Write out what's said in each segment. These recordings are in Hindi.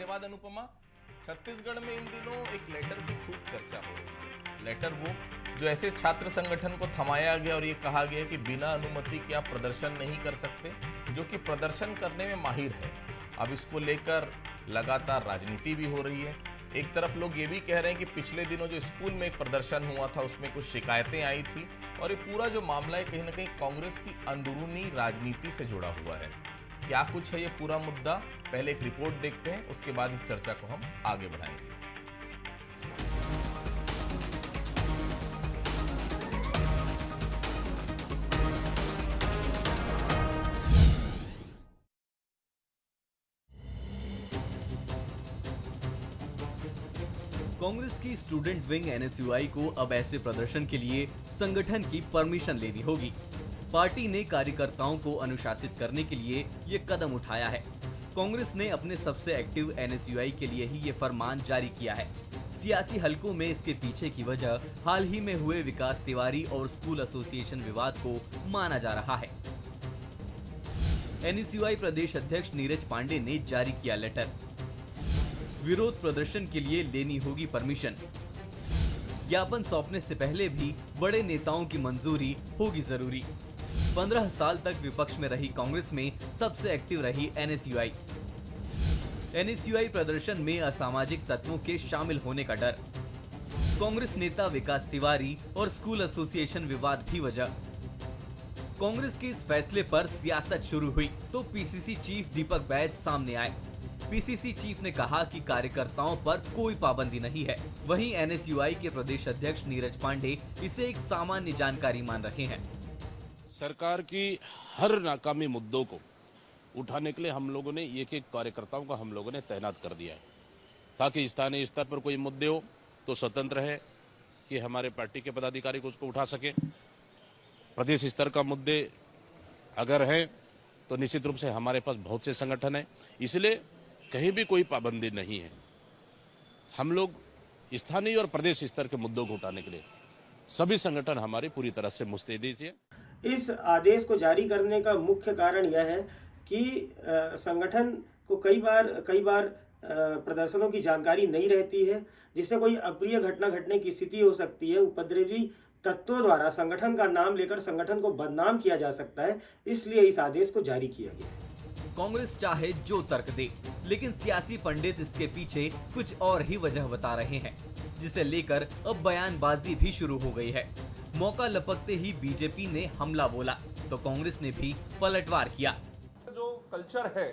धन्यवाद अनुपमा। छत्तीसगढ़ में इन दिनों एक लेटर की खूब चर्चा हो रही है। लेटर वो जो ऐसे छात्र संगठन को थमाया गया और ये कहा गया कि बिना अनुमति के आप प्रदर्शन नहीं कर सकते, जो कि प्रदर्शन करने में माहिर है। अब इसको लेकर लगातार राजनीति भी हो रही है। एक तरफ लोग ये भी कह रहे हैं कि पिछले दिनों जो स्कूल में एक प्रदर्शन हुआ था उसमें कुछ शिकायतें आई थी और ये पूरा जो मामला है कहीं ना कहीं कांग्रेस की अंदरूनी राजनीति से जुड़ा हुआ है। क्या कुछ है ये पूरा मुद्दा, पहले एक रिपोर्ट देखते हैं, उसके बाद इस चर्चा को हम आगे बढ़ाएंगे। कांग्रेस की स्टूडेंट विंग एनएसयूआई को अब ऐसे प्रदर्शन के लिए संगठन की परमिशन लेनी होगी। पार्टी ने कार्यकर्ताओं को अनुशासित करने के लिए ये कदम उठाया है। कांग्रेस ने अपने सबसे एक्टिव एनएसयूआई के लिए ही ये फरमान जारी किया है। सियासी हलकों में इसके पीछे की वजह हाल ही में हुए विकास तिवारी और स्कूल एसोसिएशन विवाद को माना जा रहा है। एनएसयूआई प्रदेश अध्यक्ष नीरज पांडे ने जारी किया लेटर। विरोध प्रदर्शन के लिए लेनी होगी परमिशन। ज्ञापन सौंपने से पहले भी बड़े नेताओं की मंजूरी होगी जरूरी। 15 साल तक विपक्ष में रही कांग्रेस में सबसे एक्टिव रही एनएसयूआई। एनएसयूआई प्रदर्शन में असामाजिक तत्वों के शामिल होने का डर। कांग्रेस नेता विकास तिवारी और स्कूल एसोसिएशन विवाद भी वजह। कांग्रेस के इस फैसले पर सियासत शुरू हुई तो पीसीसी चीफ दीपक बैज सामने आए। पीसीसी चीफ ने कहा कि कार्यकर्ताओं पर कोई पाबंदी नहीं है। वहीं एनएसयूआई के प्रदेश अध्यक्ष नीरज पांडे इसे एक सामान्य जानकारी मान रहे हैं। सरकार की हर नाकामी मुद्दों को उठाने के लिए हम लोगों ने एक एक कार्यकर्ताओं को हम लोगों ने तैनात कर दिया है, ताकि स्थानीय स्तर पर कोई मुद्दे हो तो स्वतंत्र है कि हमारे पार्टी के पदाधिकारी को उसको उठा सके। प्रदेश स्तर का मुद्दे अगर हैं तो निश्चित रूप से हमारे पास बहुत से संगठन हैं, इसलिए कहीं भी कोई पाबंदी नहीं है। हम लोग स्थानीय और प्रदेश स्तर के मुद्दों को उठाने के लिए सभी संगठन हमारी पूरी तरह से मुस्तैदी है। इस आदेश को जारी करने का मुख्य कारण यह है कि संगठन को कई बार प्रदर्शनों की जानकारी नहीं रहती है, जिससे कोई अप्रिय घटना घटने की स्थिति हो सकती है। उपद्रवी तत्वों द्वारा संगठन का नाम लेकर संगठन को बदनाम किया जा सकता है, इसलिए इस आदेश को जारी किया गया है। कांग्रेस चाहे जो तर्क दे, लेकिन सियासी पंडित इसके पीछे कुछ और ही वजह बता रहे हैं, जिसे लेकर अब बयानबाजी भी शुरू हो गई है। मौका लपकते ही बीजेपी ने हमला बोला तो कांग्रेस ने भी पलटवार किया। जो कल्चर है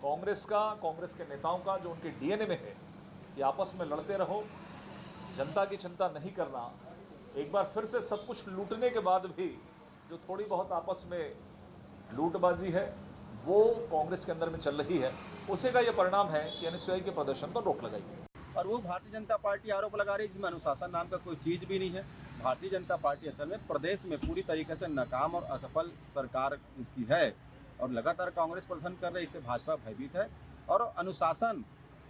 कांग्रेस का, कांग्रेस के नेताओं का, जो उनके डीएनए में है कि आपस में लड़ते रहो, जनता की चिंता नहीं करना। एक बार फिर से सब कुछ लूटने के बाद भी जो थोड़ी बहुत आपस में लूटबाजी है वो कांग्रेस के अंदर में चल रही है, उसी का ये परिणाम है कि एनएसयूआई के प्रदर्शन पर रोक लगाई है। और वो भारतीय जनता पार्टी आरोप लगा रही है जिसमें अनुशासन नाम का कोई चीज़ भी नहीं है। भारतीय जनता पार्टी असल में प्रदेश में पूरी तरीके से नाकाम और असफल सरकार इसकी है और लगातार कांग्रेस प्रदर्शन कर रही है। इससे भाजपा भयभीत है और अनुशासन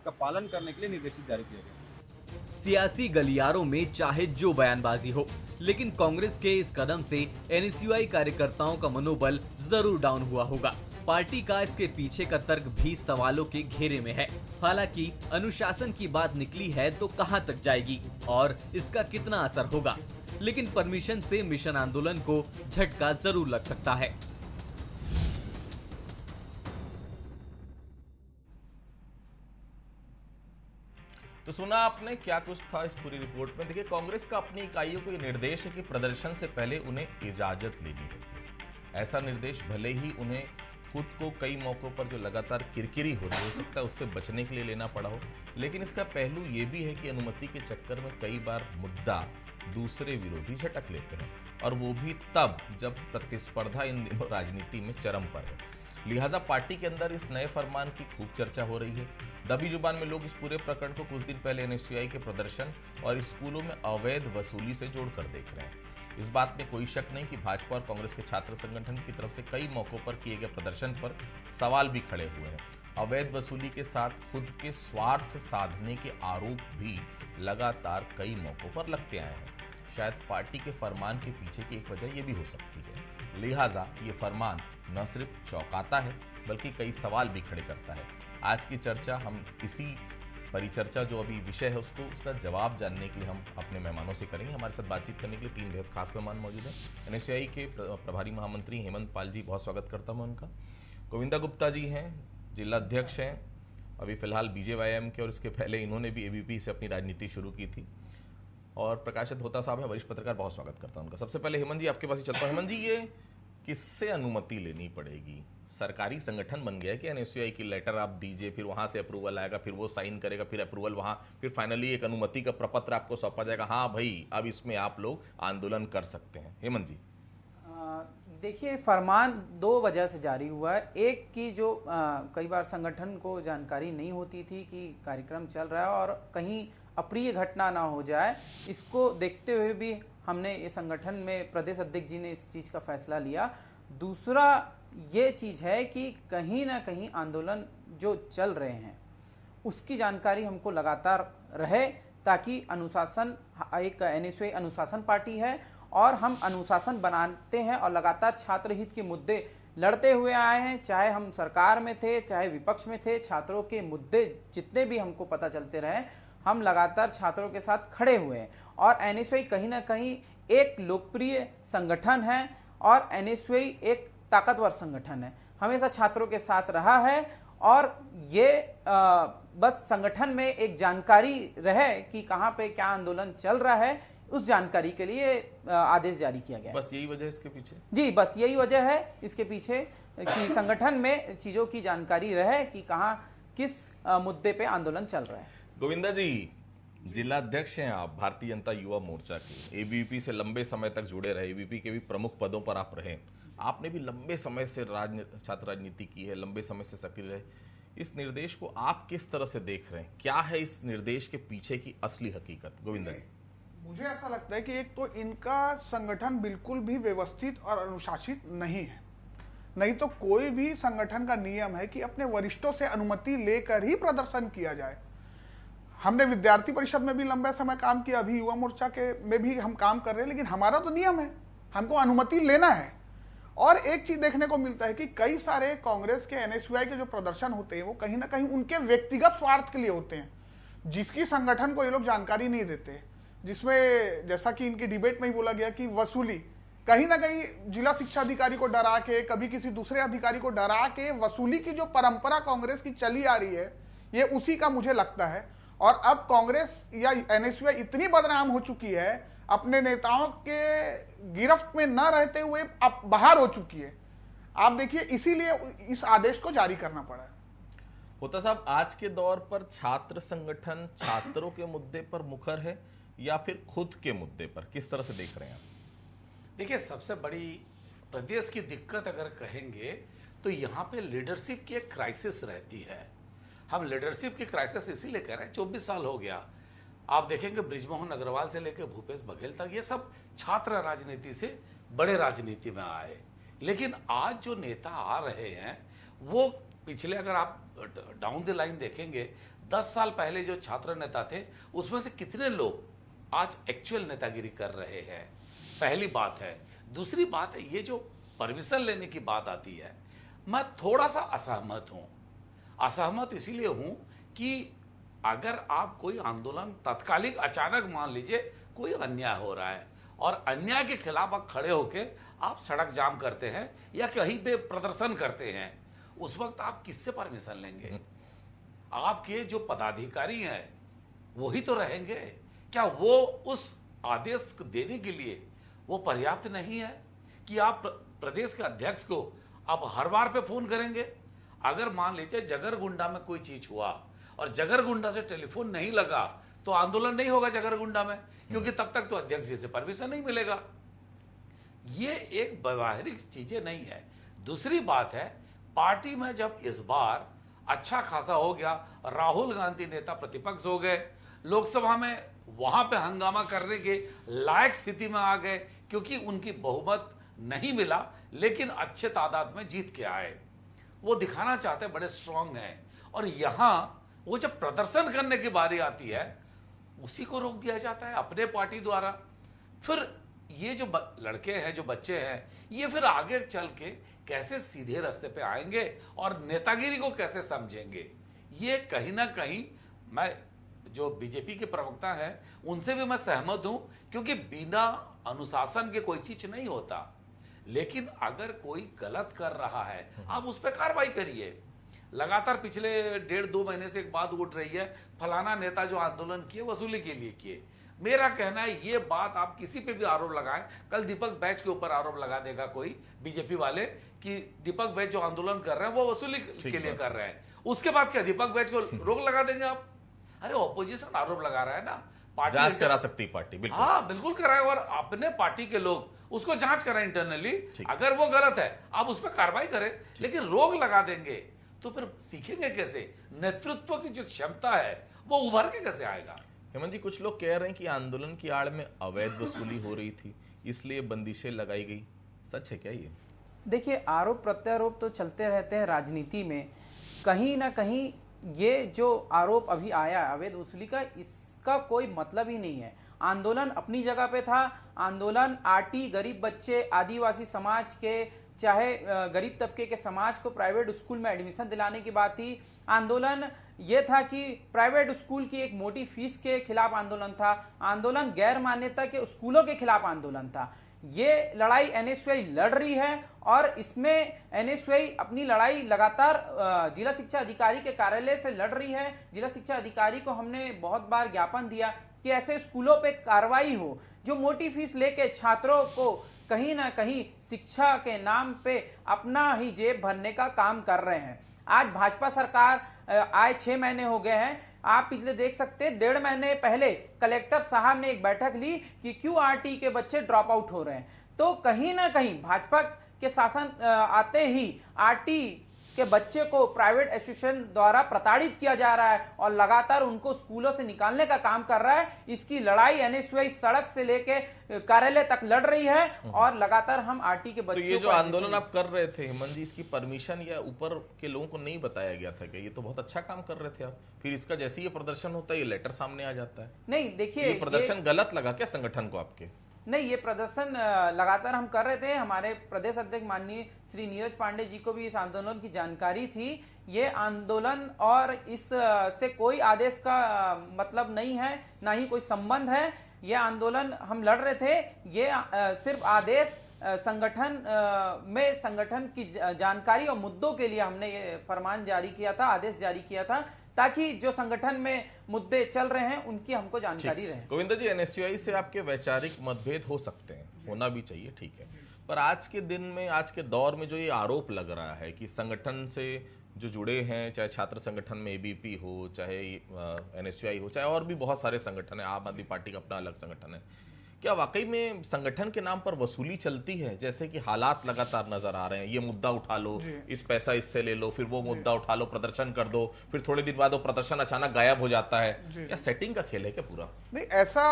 का पालन करने के लिए निर्देशित जारी किया गया। सियासी गलियारों में चाहे जो बयानबाजी हो, लेकिन कांग्रेस के इस कदम से एनएसयूआई कार्यकर्ताओं का मनोबल जरूर डाउन हुआ होगा। पार्टी का इसके पीछे का तर्क भी सवालों के घेरे में है। हालांकि अनुशासन की बात निकली है तो कहां तक जाएगी और इसका कितना असर होगा, लेकिन परमिशन से मिशन आंदोलन को झटका जरूर लग सकता है। तो सुना आपने क्या कुछ था इस पूरी रिपोर्ट में। देखिए, कांग्रेस का अपनी इकाइयों को यह निर्देश है कि प्रदर्शन से पहले उन्हें इजाजत लेनी होगी। ऐसा निर्देश भले ही उन्हें खुद को कई मौकों पर जो लगातार किरकिरी हो रही हो सकता है उससे बचने के लिए लेना पड़ा हो, लेकिन इसका पहलू ये भी है कि अनुमति के चक्कर में कई बार मुद्दा दूसरे विरोधी झटक लेते हैं, और वो भी तब जब प्रतिस्पर्धा इन दिनों राजनीति में चरम पर है। लिहाजा पार्टी के अंदर इस नए फरमान की खूब चर्चा हो रही है। दबी जुबान में लोग इस पूरे प्रकरण को कुछ दिन पहले एनएसयूआई के प्रदर्शन और स्कूलों में अवैध वसूली से जोड़कर देख रहे हैं। इस बात में कोई शक नहीं कि भाजपा और कांग्रेस के छात्र संगठन की तरफ से कई मौकों पर किए गए प्रदर्शन पर सवाल भी खड़े हुए हैं। अवैध वसूली के साथ खुद के स्वार्थ साधने के आरोप भी लगातार कई मौकों पर लगते आए हैं। शायद पार्टी के फरमान के पीछे की एक वजह यह भी हो सकती है। लिहाजा ये फरमान न सिर्फ चौंकाता है बल्कि कई सवाल भी खड़े करता है। आज की चर्चा हम इसी परिचर्चा जो अभी विषय है उसका जवाब जानने के लिए हम अपने मेहमानों से करेंगे। हमारे साथ बातचीत करने के लिए 3 बेहद खास मेहमान मौजूद हैं। एनएसयूआई के प्रभारी महामंत्री हेमंत पाल जी, बहुत स्वागत करता हूं उनका। गोविंदा गुप्ता जी हैं, जिला अध्यक्ष हैं, अभी फिलहाल बीजेवाईएम के, और इसके पहले इन्होंने भी एबीपी से अपनी राजनीति शुरू की थी। और प्रकाशित होता साहब है, वरिष्ठ पत्रकार, बहुत स्वागत करता हूं उनका। सबसे पहले हेमंत जी आपके पास ही चलता हूं। हेमंत जी, ये किससे अनुमति लेनी पड़ेगी? सरकारी संगठन बन गया है कि एनएसयूआई की लेटर आप दीजिए, फिर वहां से अप्रूवल आएगा, फिर वो साइन करेगा, फिर अप्रूवल वहां, फिर फाइनली एक अनुमति का प्रपत्र आपको सौंपा जाएगा, हाँ भाई अब इसमें आप लोग आंदोलन कर सकते हैं। हेमंत जी, देखिए, फरमान 2 वजह से जारी हुआ है। एक की जो कई बार संगठन को जानकारी नहीं होती थी कि कार्यक्रम चल रहा है और कहीं अप्रिय घटना ना हो जाए, इसको देखते हुए भी हमने इस संगठन में प्रदेश अध्यक्ष जी ने इस चीज़ का फैसला लिया। दूसरा ये चीज़ है कि कहीं ना कहीं आंदोलन जो चल रहे हैं उसकी जानकारी हमको लगातार रहे, ताकि अनुशासन, एक एनएसयूआई अनुशासन पार्टी है और हम अनुशासन बनाते हैं और लगातार छात्र हित के मुद्दे लड़ते हुए आए हैं। चाहे हम सरकार में थे, चाहे विपक्ष में थे, छात्रों के मुद्दे जितने भी हमको पता चलते रहे, हम लगातार छात्रों के साथ खड़े हुए हैं। और एनएसयूआई कहीं ना कहीं एक लोकप्रिय संगठन है और एनएसयूआई एक ताकतवर संगठन है, हमेशा छात्रों के साथ रहा है। और ये बस संगठन में एक जानकारी रहे कि कहाँ पे क्या आंदोलन चल रहा है, उस जानकारी के लिए आदेश जारी किया गया। बस यही वजह है इसके पीछे? जी, बस यही वजह है इसके पीछे कि संगठन में चीजों की जानकारी रहे कि कहाँ किस मुद्दे पे आंदोलन चल रहा है। गोविंदा जी, जिला अध्यक्ष हैं आप भारतीय जनता युवा मोर्चा के, एबीपी से लंबे समय तक जुड़े रहे, एबीपी के भी प्रमुख पदों पर आप रहे, आपने भी लंबे समय से छात्र राजनीति की है, लंबे समय से सक्रिय रहे। इस निर्देश को आप किस तरह से देख रहे हैं? क्या है इस निर्देश के पीछे की असली हकीकत? गोविंदा जी, मुझे ऐसा लगता है कि एक तो इनका संगठन बिल्कुल भी व्यवस्थित और अनुशासित नहीं है। नहीं तो कोई भी संगठन का नियम है कि अपने वरिष्ठों से अनुमति लेकर ही प्रदर्शन किया जाए। हमने विद्यार्थी परिषद में भी लंबे समय काम किया, अभी युवा मोर्चा के में भी हम काम कर रहे हैं, लेकिन हमारा तो नियम है, हमको अनुमति लेना है। और एक चीज देखने को मिलता है कि कई सारे कांग्रेस के, एनएसयूआई के जो प्रदर्शन होते हैं वो कहीं ना कहीं उनके व्यक्तिगत स्वार्थ के लिए होते हैं, जिसकी संगठन को ये लोग जानकारी नहीं देते। जिसमें जैसा कि इनकी डिबेट में ही बोला गया कि वसूली, कहीं ना कहीं जिला शिक्षा अधिकारी को डरा के, कभी किसी दूसरे अधिकारी को डरा के वसूली की जो परंपरा कांग्रेस की चली आ रही है, ये उसी का मुझे लगता है। और अब कांग्रेस या एनएसयूआई इतनी बदनाम हो चुकी है, अपने नेताओं के गिरफ्त में न रहते हुए अब बाहर हो चुकी है। आप देखिए, इसीलिए इस आदेश को जारी करना पड़ा है। होता साहब, आज के दौर पर छात्र संगठन छात्रों के मुद्दे पर मुखर है या फिर खुद के मुद्दे पर? किस तरह से देख रहे हैं आप? देखिए, सबसे बड़ी प्रदेश की दिक्कत अगर कहेंगे तो यहाँ पे लीडरशिप की एक क्राइसिस रहती है। हम लीडरशिप की क्राइसिस इसीलिए कह रहे हैं, 24 साल हो गया, आप देखेंगे बृजमोहन अग्रवाल से लेकर भूपेश बघेल तक ये सब छात्र राजनीति से बड़े राजनीति में आए। लेकिन आज जो नेता आ रहे हैं वो पिछले, अगर आप डाउन द लाइन देखेंगे, 10 साल पहले जो छात्र नेता थे उसमें से कितने लोग आज एक्चुअल नेतागिरी कर रहे हैं? पहली बात है। दूसरी बात है, ये जो परमिशन लेने की बात आती है, मैं थोड़ा सा असहमत हूं। असहमत इसीलिए हूं कि अगर आप कोई आंदोलन तत्कालिक अचानक मान लीजिए कोई अन्याय हो रहा है और अन्याय के खिलाफ आप खड़े होके आप सड़क जाम करते हैं या कहीं पे प्रदर्शन करते हैं, उस वक्त आप किससे परमिशन लेंगे? आपके जो पदाधिकारी हैं वही तो रहेंगे। क्या वो उस आदेश को देने के लिए वो पर्याप्त नहीं है कि आप प्रदेश के अध्यक्ष को आप हर बार पे फोन करेंगे? अगर मान लीजिए जगरगुंडा में कोई चीज हुआ और जगरगुंडा से टेलीफोन नहीं लगा तो आंदोलन नहीं होगा जगरगुंडा में, क्योंकि तब तक तो अध्यक्ष जी से परमिशन नहीं मिलेगा। ये एक व्यवहारिक चीजें नहीं है। दूसरी बात है, पार्टी में जब इस बार अच्छा खासा हो गया, राहुल गांधी नेता प्रतिपक्ष हो गए, लोकसभा में वहां पे हंगामा करने के लायक स्थिति में आ गए क्योंकि उनकी बहुमत नहीं मिला, लेकिन अच्छे तादाद में जीत के आए। वो दिखाना चाहते बड़े स्ट्रांग हैं। और यहां वो जब प्रदर्शन करने की बारी आती है उसी को रोक दिया जाता है अपने पार्टी द्वारा। फिर ये जो लड़के हैं, जो बच्चे हैं, ये फिर आगे चल के कैसे सीधे रास्ते पे आएंगे और नेतागिरी को कैसे समझेंगे? ये कहीं ना कहीं, मैं जो बीजेपी के प्रवक्ता हैं उनसे भी मैं सहमत हूं, क्योंकि बिना अनुशासन के कोई चीज नहीं होता। लेकिन अगर कोई गलत कर रहा है आप उस पर कार्रवाई करिए। लगातार पिछले 1.5-2 महीने से एक बात उठ रही है, फलाना नेता जो आंदोलन किए वसूली के लिए किए। मेरा कहना है ये बात आप किसी पे भी आरोप लगाएं, कल दीपक बैच के ऊपर आरोप लगा देगा कोई बीजेपी वाले कि दीपक बैच जो आंदोलन कर रहे हैं वो वसूली के लिए कर रहे हैं, उसके बाद क्या दीपक बैच को रोक लगा देंगे आप? अरे ऑपोजिशन आरोप लगा रहा है ना, पार्टी जांच करा सकती पार्टी, बिल्कुल। हाँ बिल्कुल कराए, और अपने पार्टी के लोग उसको जांच कराएं इंटरनली। अगर वो गलत है आप उस पर कार्रवाई करें, लेकिन रोक लगा देंगे तो फिर सीखेंगे कैसे? नेतृत्व की जो क्षमता है वो उभर के कैसे आएगा? हेमंत जी, कुछ लोग कह रहे हैं कि आंदोलन की आड़ में अवैध वसूली हो रही थी, इसलिए बंदिशें लगाई गई। सच है क्या ये? देखिए, आरोप प्रत्यारोप तो चलते रहते हैं राजनीति में। कहीं ना कहीं ये जो आरोप अभी आया अवैध वसूली का, इसका कोई मतलब ही नहीं है। आंदोलन अपनी जगह पे था। आंदोलन आरटी, गरीब बच्चे, आदिवासी समाज के, चाहे गरीब तबके के समाज को प्राइवेट स्कूल में एडमिशन दिलाने की बात थी। आंदोलन ये था कि प्राइवेट स्कूल की एक मोटी फीस के खिलाफ आंदोलन था। आंदोलन गैर मान्यता के स्कूलों के खिलाफ आंदोलन था। ये लड़ाई एनएसयूआई लड़ रही है और इसमें एनएसयूआई अपनी लड़ाई लगातार जिला शिक्षा अधिकारी के कार्यालय से लड़ रही है। जिला शिक्षा अधिकारी को हमने बहुत बार ज्ञापन दिया कि ऐसे स्कूलों पे कार्रवाई हो जो मोटी फीस लेके छात्रों को कहीं ना कहीं शिक्षा के नाम पे अपना ही जेब भरने का काम कर रहे हैं। आज भाजपा सरकार आए 6 महीने हो गए हैं। आप पिछले देख सकते हैं 1.5 महीने पहले कलेक्टर साहब ने एक बैठक ली कि क्यों आरटी के बच्चे ड्रॉप आउट हो रहे हैं। तो कहीं ना कहीं भाजपा के शासन आते ही आरटी के बच्चे को प्राइवेट एसोसिएशन द्वारा प्रताड़ित किया जा रहा है और लगातार उनको स्कूलों से निकालने का काम कर रहा है। इसकी लड़ाई एनएसयूआई सड़क से लेके कार्यालय तक लड़ रही है और लगातार हम आरटी के बच्चों तो ये जो आंदोलन आप कर रहे थे हेमंत जी, इसकी परमिशन या ऊपर के लोगों को नहीं बताया गया था क्या? ये तो बहुत अच्छा काम कर रहे थे आप, फिर इसका जैसे ही ये प्रदर्शन होता है ये लेटर सामने आ जाता है। नहीं, देखिए, ये प्रदर्शन गलत लगा क्या संगठन को आपके? नहीं, ये प्रदर्शन लगातार हम कर रहे थे। हमारे प्रदेश अध्यक्ष माननीय श्री नीरज पांडे जी को भी इस आंदोलन की जानकारी थी। ये आंदोलन और इस से कोई आदेश का मतलब नहीं है, ना ही कोई संबंध है। ये आंदोलन हम लड़ रहे थे, ये सिर्फ आदेश संगठन में संगठन की जानकारी और मुद्दों के लिए हमने ये फरमान जारी किया था, आदेश जारी किया था, ताकि जो संगठन में मुद्दे चल रहे हैं उनकी हमको जानकारी रहे। गोविंदा जी, एनएसयूआई से आपके वैचारिक मतभेद हो सकते हैं, होना भी चाहिए, ठीक है, पर आज के दिन में, आज के दौर में जो ये आरोप लग रहा है कि संगठन से जो जुड़े हैं, चाहे छात्र संगठन में एबीपी हो, चाहे एनएसयूआई हो, चाहे और भी बहुत सारे संगठन है, आम आदमी पार्टी का अपना अलग संगठन है, क्या वाकई में संगठन के नाम पर वसूली चलती है? जैसे कि हालात लगातार नजर आ रहे हैं, ये मुद्दा उठा लो, इस पैसा इससे ले लो, फिर वो मुद्दा उठा लो, प्रदर्शन कर दो, फिर थोड़े दिन बाद वो प्रदर्शन अचानक गायब हो जाता है। क्या सेटिंग का खेल है क्या पूरा? नहीं, ऐसा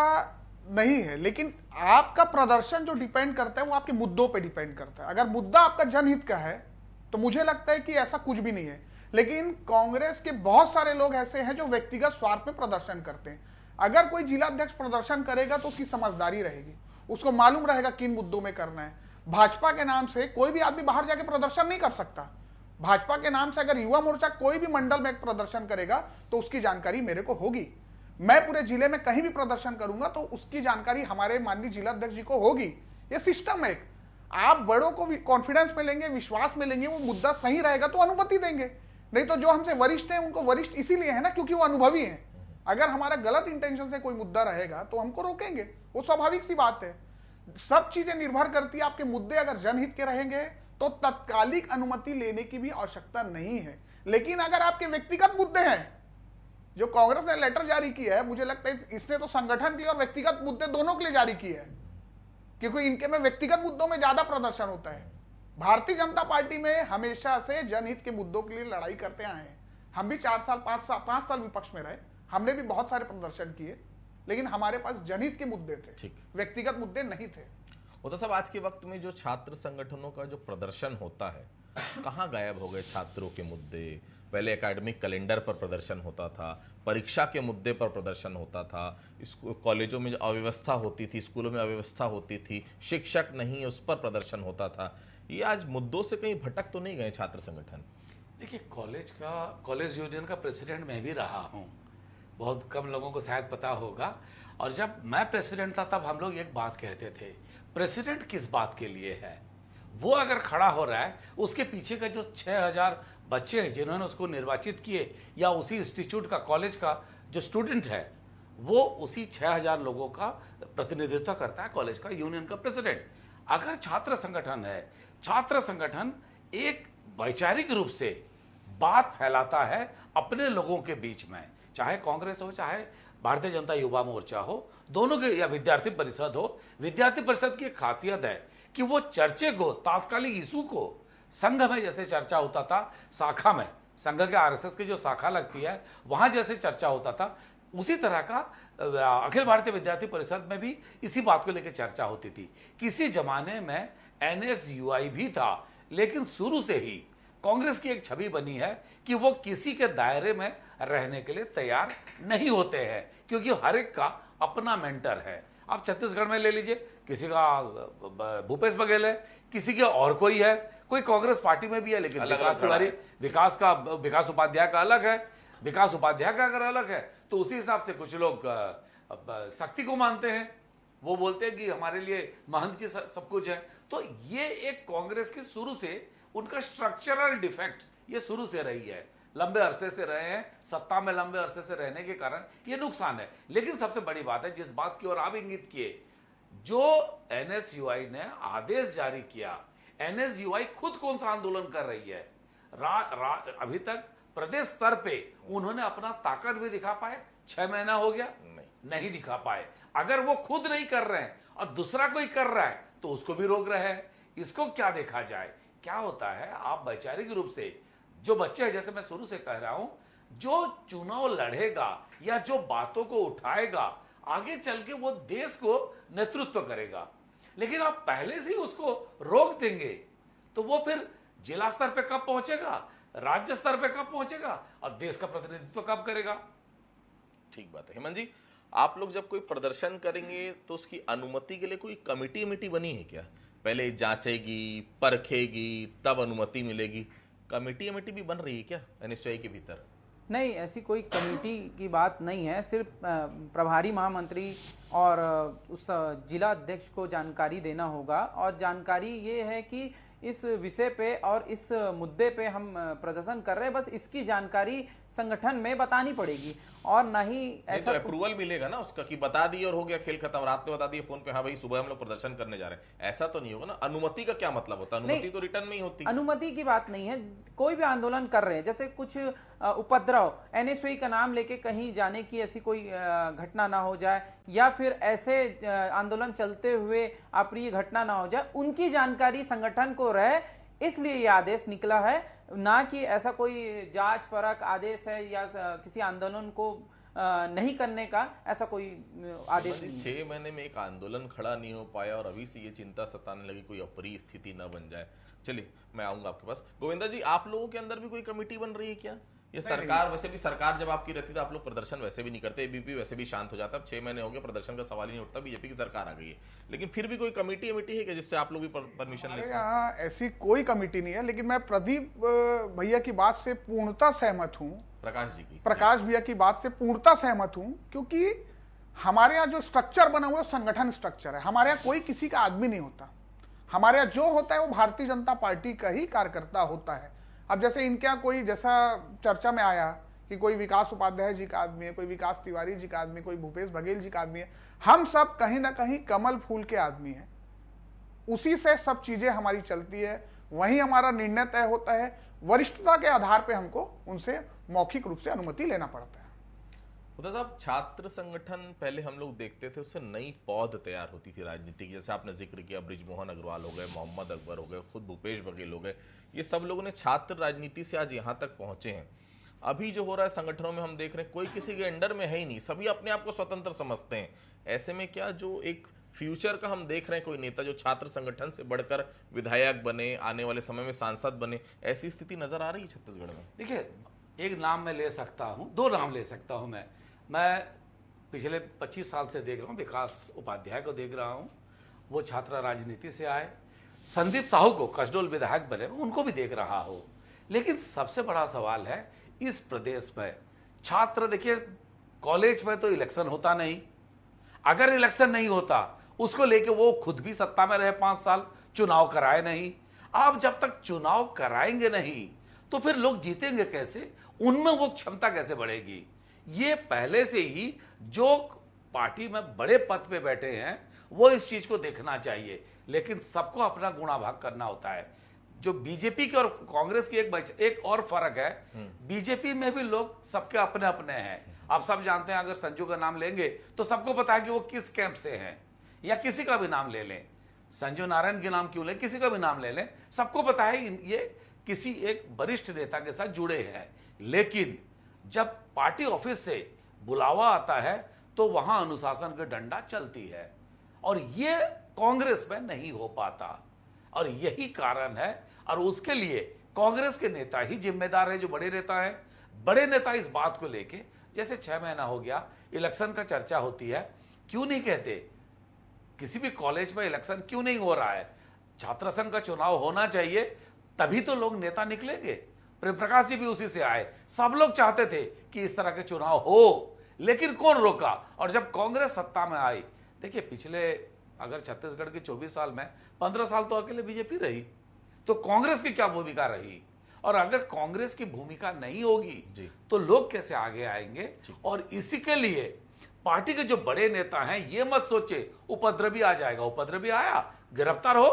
नहीं है, लेकिन आपका प्रदर्शन जो डिपेंड करता है वो आपके मुद्दों पे डिपेंड करता है। अगर मुद्दा आपका जनहित का है तो मुझे लगता है कि ऐसा कुछ भी नहीं है, लेकिन कांग्रेस के बहुत सारे लोग ऐसे हैं जो व्यक्तिगत स्वार्थ में प्रदर्शन करते हैं। अगर कोई जिला अध्यक्ष प्रदर्शन करेगा तो उसकी समझदारी रहेगी, उसको मालूम रहेगा किन मुद्दों में करना है। भाजपा के नाम से कोई भी आदमी बाहर जाके प्रदर्शन नहीं कर सकता। भाजपा के नाम से अगर युवा मोर्चा कोई भी मंडल में प्रदर्शन करेगा तो उसकी जानकारी मेरे को होगी। मैं पूरे जिले में कहीं भी प्रदर्शन करूंगा तो उसकी जानकारी हमारे माननीय जिला अध्यक्ष जी को होगी। ये सिस्टम है। आप बड़ों को भी कॉन्फिडेंस में लेंगे, विश्वास में लेंगे, वो मुद्दा सही रहेगा तो अनुमति देंगे, नहीं तो जो हमसे वरिष्ठ हैं उनको वरिष्ठ इसीलिए है ना क्योंकि वो अनुभवी हैं। अगर हमारा गलत इंटेंशन से कोई मुद्दा रहेगा तो हमको रोकेंगे, वो स्वाभाविक सी बात है। सब चीजें निर्भर करती है, आपके मुद्दे अगर जनहित के रहेंगे तो तत्कालिक अनुमति लेने की भी आवश्यकता नहीं है। लेकिन अगर आपके व्यक्तिगत मुद्दे हैं, जो कांग्रेस ने लेटर जारी किया है, मुझे लगता है इसने तो संगठन के लिए और व्यक्तिगत मुद्दे दोनों के लिए जारी किया है, क्योंकि इनके में व्यक्तिगत मुद्दों में ज्यादा प्रदर्शन होता है। भारतीय जनता पार्टी में हमेशा से जनहित के मुद्दों के लिए लड़ाई करते आए हैं। हम भी 4 साल 5 साल विपक्ष में रहे, हमने भी बहुत सारे प्रदर्शन किए, लेकिन हमारे पास जनहित के मुद्दे थे, व्यक्तिगत मुद्दे नहीं थे। तो सब आज के वक्त में जो छात्र संगठनों का जो प्रदर्शन होता है, कहाँ गायब हो गए छात्रों के मुद्दे? पहले एकेडमिक कैलेंडर पर प्रदर्शन होता था, परीक्षा के मुद्दे पर प्रदर्शन होता था, कॉलेजों में अव्यवस्था होती थी, स्कूलों में अव्यवस्था होती थी, शिक्षक नहीं उस पर प्रदर्शन होता था। ये आज मुद्दों से कहीं भटक तो नहीं गए छात्र संगठन? देखिए, कॉलेज यूनियन का प्रेसिडेंट मैं भी रहा हूं। बहुत कम लोगों को शायद पता होगा। और जब मैं प्रेसिडेंट था तब हम लोग एक बात कहते थे, प्रेसिडेंट किस बात के लिए है? वो अगर खड़ा हो रहा है, उसके पीछे का जो 6000 बच्चे हैं जिन्होंने उसको निर्वाचित किए, या उसी इंस्टीट्यूट का, कॉलेज का जो स्टूडेंट है, वो उसी 6000 लोगों का प्रतिनिधित्व करता है, कॉलेज का यूनियन का प्रेसिडेंट। अगर छात्र संगठन है, छात्र संगठन एक वैचारिक रूप से बात फैलाता है अपने लोगों के बीच में, चाहे कांग्रेस हो, चाहे भारतीय जनता युवा मोर्चा हो, दोनों के, या विद्यार्थी परिषद हो। विद्यार्थी परिषद की एक खासियत है कि वो चर्चे को, तात्कालिक इशू को, संघ में जैसे चर्चा होता था, शाखा में, संघ के आरएसएस की जो शाखा लगती है वहां जैसे चर्चा होता था, उसी तरह का अखिल भारतीय विद्यार्थी परिषद में भी इसी बात को लेकर चर्चा होती थी। किसी जमाने में एनएसयूआई भी था, लेकिन शुरू से ही कांग्रेस की एक छवि बनी है कि वो किसी के दायरे में रहने के लिए तैयार नहीं होते हैं, क्योंकि हर एक का अपना मेंटर है। आप छत्तीसगढ़ में ले लीजिए, किसी का भूपेश बघेल है, किसी के और कोई है, कोई कांग्रेस पार्टी में भी है, लेकिन विकास तिवारी, विकास उपाध्याय का अलग है। विकास उपाध्याय का अगर अलग है तो उसी हिसाब से कुछ लोग शक्ति को मानते हैं, वो बोलते हैं कि हमारे लिए महंत जी सब कुछ है। तो ये एक कांग्रेस की शुरू से उनका स्ट्रक्चरल डिफेक्ट ये शुरू से रही है, लंबे अरसे से रहे हैं, सत्ता में लंबे अरसे से रहने के कारण ये नुकसान है। लेकिन सबसे बड़ी बात है, जिस बात की ओर आप इंगित किए, जो एनएसयूआई ने आदेश जारी किया, एनएसयूआई खुद कौन सा आंदोलन कर रही है? अभी तक प्रदेश स्तर पे उन्होंने अपना ताकत भी दिखा पाए? 6 महीना हो गया, नहीं दिखा पाए। अगर वो खुद नहीं कर रहे हैं और दूसरा कोई कर रहा है तो उसको भी रोक रहे हैं। इसको क्या देखा जाए? क्या होता है, आप वैचारिक रूप से जो बच्चे हैं, जैसे मैं शुरू से कह रहा हूं, जो चुनाव लड़ेगा या जो बातों को उठाएगा, आगे चल के वो देश को नेतृत्व करेगा। लेकिन आप पहले से ही उसको रोक देंगे तो वो फिर जिला स्तर पे कब पहुंचेगा, राज्य स्तर पे कब पहुंचेगा, और देश का प्रतिनिधित्व कब करेगा? ठीक बात है। हेमंत जी, आप लोग जब कोई प्रदर्शन करेंगे तो उसकी अनुमति के लिए कोई कमिटी बनी है क्या? पहले जांचेगी, परखेगी, तब अनुमति मिलेगी? कमिटी भी बन रही है क्या एनएसयूआई के भीतर? नहीं, ऐसी कोई कमेटी की बात नहीं है। सिर्फ प्रभारी महामंत्री और उस जिला अध्यक्ष को जानकारी देना होगा, और जानकारी ये है कि इस विषय पे और इस मुद्दे पे हम प्रदर्शन कर रहे हैं, बस इसकी जानकारी संगठन में बतानी पड़ेगी। और ना ही ऐसा तो अप्रूवल मिलेगा ना उसका कि बता दिए और हो गया, खेल खत्म, रात में बता दिए फोन पे, हाँ भाई सुबह हम लोग प्रदर्शन करने जा रहे हैं, ऐसा तो नहीं होगा ना। अनुमति का क्या मतलब होता है? अनुमति तो रिटर्न में ही होती है। अनुमति की बात नहीं है। कोई भी आंदोलन कर रहे हैं, जैसे कुछ उपद्रव, एनएसयूआई का नाम लेके कहीं जाने की ऐसी कोई घटना ना हो जाए, या फिर ऐसे आंदोलन चलते हुए अप्रिय घटना ना हो जाए, उनकी जानकारी संगठन को रहे, इसलिए ये आदेश निकला है। ना कि ऐसा कोई जांच परख आदेश है या किसी आंदोलन को नहीं करने का ऐसा कोई आदेश नहीं। 6 महीने में एक आंदोलन खड़ा नहीं हो पाया और अभी से ये चिंता सताने लगी कोई अप्रिय स्थिति न बन जाए। चलिए मैं आऊंगा आपके पास। गोविंदा जी, आप लोगों के अंदर भी कोई कमेटी बन रही है क्या? ये सरकार, वैसे भी सरकार जब आपकी रहती है तो आप लोग प्रदर्शन वैसे भी नहीं करते, एबीपी वैसे भी शांत हो जाता। अब 6 महीने हो गए, प्रदर्शन का सवाल ही नहीं उठता, बीजेपी की सरकार आ गई है, लेकिन फिर भी कोई कमेटी है क्या जिससे आप लोग भी परमिशन लेते हैं? यहाँ ऐसी कोई कमेटी नहीं है, लेकिन मैं प्रदीप भैया की बात से पूर्णतः सहमत हूँ। प्रकाश भैया की बात से पूर्णतः सहमत हूँ, क्योंकि हमारे यहाँ जो स्ट्रक्चर बना हुआ है संगठन स्ट्रक्चर है। हमारे यहाँ कोई किसी का आदमी नहीं होता। हमारे यहाँ जो होता है वो भारतीय जनता पार्टी का ही कार्यकर्ता होता है। अब जैसे इनके यहाँ कोई, जैसा चर्चा में आया कि कोई विकास उपाध्याय जी का आदमी है, कोई विकास तिवारी जी का आदमी, कोई भूपेश बघेल जी का आदमी है, हम सब कहीं ना कहीं कमल फूल के आदमी हैं। उसी से सब चीजें हमारी चलती है, वहीं हमारा निर्णय तय होता है। वरिष्ठता के आधार पे हमको उनसे मौखिक रूप से अनुमति लेना पड़ता है। उधर साहब, छात्र संगठन पहले हम लोग देखते थे, उससे नई पौध तैयार होती थी राजनीति की। जैसे आपने जिक्र किया, बृजमोहन अग्रवाल हो गए, मोहम्मद अकबर हो गए, खुद भूपेश बघेल हो गए, ये सब लोगों ने छात्र राजनीति से आज यहाँ तक पहुंचे हैं। अभी जो हो रहा है संगठनों में, हम देख रहे हैं कोई किसी के अंडर में है ही नहीं, सभी अपने आप को स्वतंत्र समझते हैं। ऐसे में क्या जो एक फ्यूचर का हम देख रहे हैं, कोई नेता जो छात्र संगठन से बढ़कर विधायक बने, आने वाले समय में सांसद बने, ऐसी स्थिति नजर आ रही है छत्तीसगढ़ में? देखिए, एक नाम मैं ले सकता हूँ, 2 नाम ले सकता हूँ। मैं पिछले 25 साल से देख रहा हूँ, विकास उपाध्याय को देख रहा हूँ, वो छात्र राजनीति से आए। संदीप साहू को कसडोल विधायक बने, उनको भी देख रहा हूँ। लेकिन सबसे बड़ा सवाल है इस प्रदेश में छात्र, देखिए कॉलेज में तो इलेक्शन होता नहीं, अगर इलेक्शन नहीं होता उसको लेके वो खुद भी सत्ता में रहे 5 साल, चुनाव कराए नहीं। आप जब तक चुनाव कराएंगे नहीं तो फिर लोग जीतेंगे कैसे, उनमें वो क्षमता कैसे बढ़ेगी। ये पहले से ही जो पार्टी में बड़े पद पे बैठे हैं वो इस चीज को देखना चाहिए, लेकिन सबको अपना गुणाभाग करना होता है। जो बीजेपी की और कांग्रेस की एक और फर्क है, बीजेपी में भी लोग सबके अपने अपने हैं। आप सब जानते हैं, अगर संजू का नाम लेंगे तो सबको पता है कि वो किस कैंप से हैं, या किसी का भी नाम ले लें, संजू नारायण के नाम क्यों लें, किसी का भी नाम ले लें, सबको पता है ये किसी एक वरिष्ठ नेता के साथ जुड़े हैं। लेकिन जब पार्टी ऑफिस से बुलावा आता है तो वहां अनुशासन की डंडा चलती है, और ये कांग्रेस में नहीं हो पाता, और यही कारण है। और उसके लिए कांग्रेस के नेता ही जिम्मेदार है, जो बड़े नेता हैं। बड़े नेता इस बात को लेके, जैसे 6 महीना हो गया इलेक्शन का चर्चा होती है, क्यों नहीं कहते किसी भी कॉलेज में इलेक्शन क्यों नहीं हो रहा है, छात्र संघ का चुनाव होना चाहिए, तभी तो लोग नेता निकलेंगे। प्रेम प्रकाश जी भी उसी से आए, सब लोग चाहते थे कि इस तरह के चुनाव हो, लेकिन कौन रोका। और जब कांग्रेस सत्ता में आई, देखिए पिछले अगर छत्तीसगढ़ के 24 साल में 15 साल तो अकेले बीजेपी रही, तो कांग्रेस की क्या भूमिका रही, और अगर कांग्रेस की भूमिका नहीं होगी तो लोग कैसे आगे आएंगे। और इसी के लिए पार्टी के जो बड़े नेता हैं ये मत सोचे उपद्रवी आ जाएगा, उपद्रवी आया गिरफ्तार हो,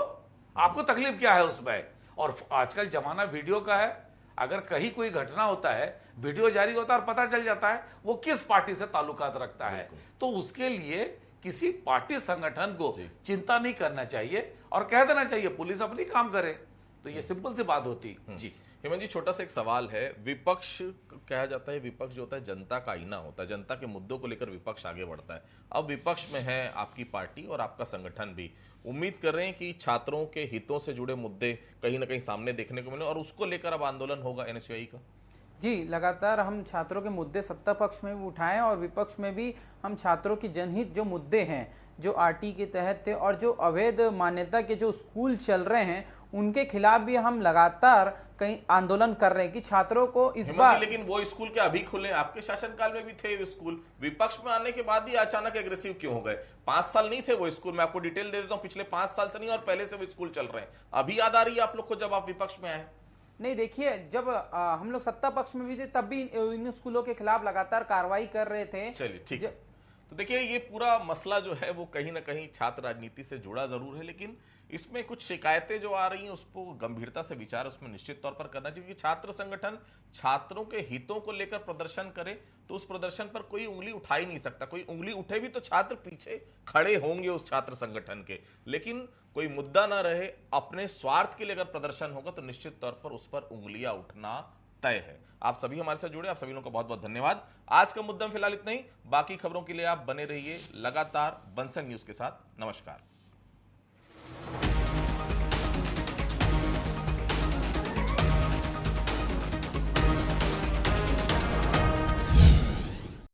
आपको तकलीफ क्या है उसमें। और आजकल जमाना वीडियो का है, अगर कहीं कोई घटना होता है वीडियो जारी होता है और पता चल जाता है वो किस पार्टी से ताल्लुकात रखता है, तो उसके लिए किसी पार्टी संगठन को चिंता नहीं करना चाहिए और कह देना चाहिए पुलिस अपनी काम करे, तो ये सिंपल सी बात होती। जी हेमंत जी, छोटा सा एक सवाल है। विपक्ष कहा जाता है, विपक्ष जो होता है जनता का आईना होता है, जनता के मुद्दों को लेकर विपक्ष आगे बढ़ता है। अब विपक्ष में है आपकी पार्टी और आपका संगठन भी, उम्मीद कर रहे हैं कि छात्रों के हितों से जुड़े मुद्दे कहीं ना कहीं सामने देखने को मिले और उसको लेकर अब आंदोलन होगा एनएसयूआई का। जी, लगातार हम छात्रों के मुद्दे सत्ता पक्ष में भी उठाएं और विपक्ष में भी हम छात्रों की जनहित जो मुद्दे हैं, जो आरटी के तहत थे और जो अवैध मान्यता के जो स्कूल चल रहे हैं, उनके खिलाफ भी हम लगातार कहीं आंदोलन कर रहे हैं कि छात्रों को इस बार। लेकिन वो स्कूल क्या अभी खुले? आपके शासनकाल में भी थे वो स्कूल, विपक्ष में आने के बाद ही अचानक एग्रेसिव क्यों हो गए? 5 साल नहीं थे वो स्कूल, मैं आपको डिटेल दे देता हूं, पिछले 5 साल से नहीं और पहले से वो स्कूल चल रहे हैं। अभी याद आ रही है आप लोग को जब आप विपक्ष में आए? नहीं, देखिए जब हम लोग सत्ता पक्ष में भी थे तब भी इन स्कूलों के खिलाफ लगातार कार्रवाई कर रहे थे। चलिए ठीक है, तो देखिए ये पूरा मसला जो है वो कहीं ना कहीं छात्र राजनीति से जुड़ा जरूर है, लेकिन इसमें कुछ शिकायतें जो आ रही हैं उसको गंभीरता से विचार उसमें निश्चित तौर पर करना चाहिए कि छात्र संगठन छात्रों के हितों को लेकर प्रदर्शन करे तो उस प्रदर्शन पर कोई उंगली उठा ही नहीं सकता। कोई उंगली उठे भी तो छात्र पीछे खड़े होंगे उस छात्र संगठन के, लेकिन कोई मुद्दा ना रहे, अपने स्वार्थ के लिए अगर प्रदर्शन होगा तो निश्चित तौर पर उस पर उंगलियां उठना तय है। आप सभी हमारे साथ जुड़े, आप सभी लोगों का बहुत बहुत धन्यवाद। आज का मुद्दा में फिलहाल इतना ही, बाकी खबरों के लिए आप बने रहिए लगातार बंसल न्यूज के साथ। नमस्कार।